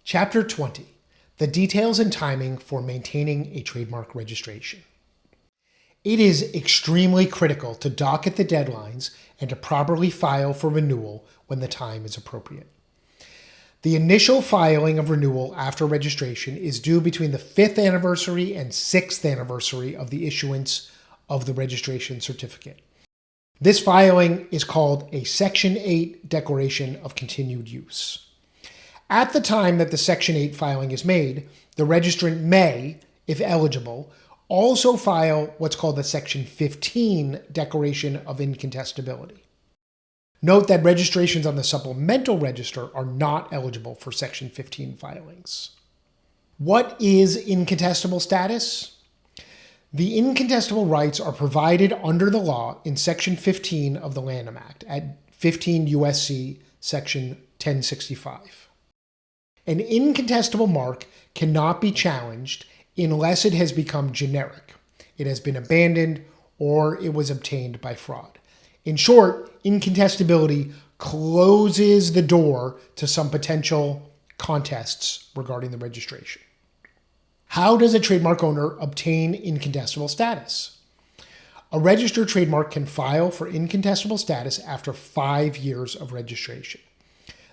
Chapter 20, the details and timing for maintaining a trademark registration. It is extremely critical to docket the deadlines and to properly file for renewal when the time is appropriate. The initial filing of renewal after registration is due between the 5th anniversary and 6th anniversary of the issuance of the registration certificate. This filing is called a Section 8 Declaration of Continued Use. At the time that the Section 8 filing is made, the registrant may, if eligible, also file what's called the Section 15 Declaration of Incontestability. Note that registrations on the supplemental register are not eligible for Section 15 filings. What is incontestable status? The incontestable rights are provided under the law in Section 15 of the Lanham Act at 15 U.S.C. Section 1065. An incontestable mark cannot be challenged unless it has become generic, it has been abandoned, or it was obtained by fraud. In short, incontestability closes the door to some potential contests regarding the registration. How does a trademark owner obtain incontestable status? A registered trademark can file for incontestable status after 5 years of registration.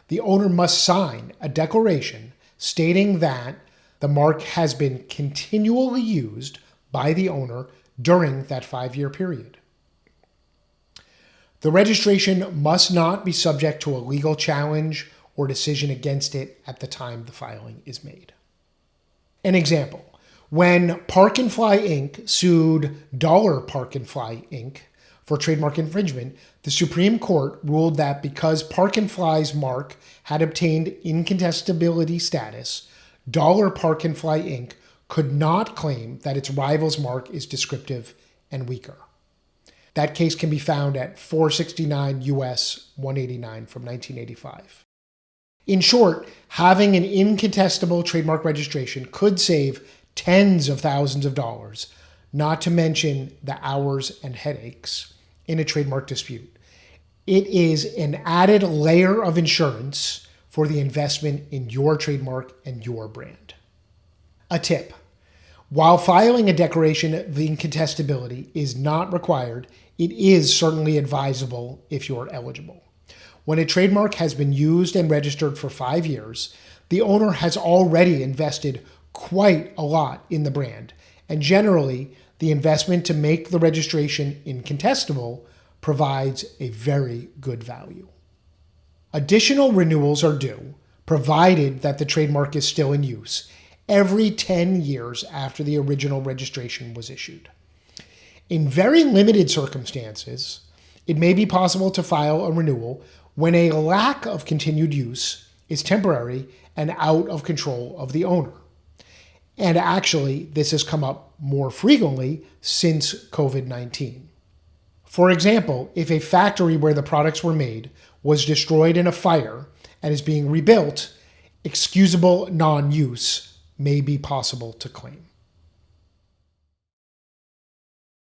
The owner must sign a declaration stating that the mark has been continually used by the owner during that 5-year period. The registration must not be subject to a legal challenge or decision against it at the time the filing is made. An example, when Park and Fly Inc. sued Park and Fly Inc. for trademark infringement, the Supreme Court ruled that because Park and Fly's mark had obtained incontestability status, Park and Fly Inc. could not claim that its rival's mark is descriptive and weaker. That case can be found at 469 U.S. 189 from 1985. In short, having an incontestable trademark registration could save tens of thousands of dollars, not to mention the hours and headaches in a trademark dispute. It is an added layer of insurance for the investment in your trademark and your brand. A tip: while filing a declaration of incontestability is not required, it is certainly advisable if you're eligible. When a trademark has been used and registered for 5 years, the owner has already invested quite a lot in the brand, and generally, the investment to make the registration incontestable provides a very good value. Additional renewals are due, provided that the trademark is still in use, every 10 years after the original registration was issued. In very limited circumstances, it may be possible to file a renewal when a lack of continued use is temporary and out of control of the owner. And actually, this has come up more frequently since COVID-19. For example, if a factory where the products were made was destroyed in a fire and is being rebuilt, excusable non-use may be possible to claim.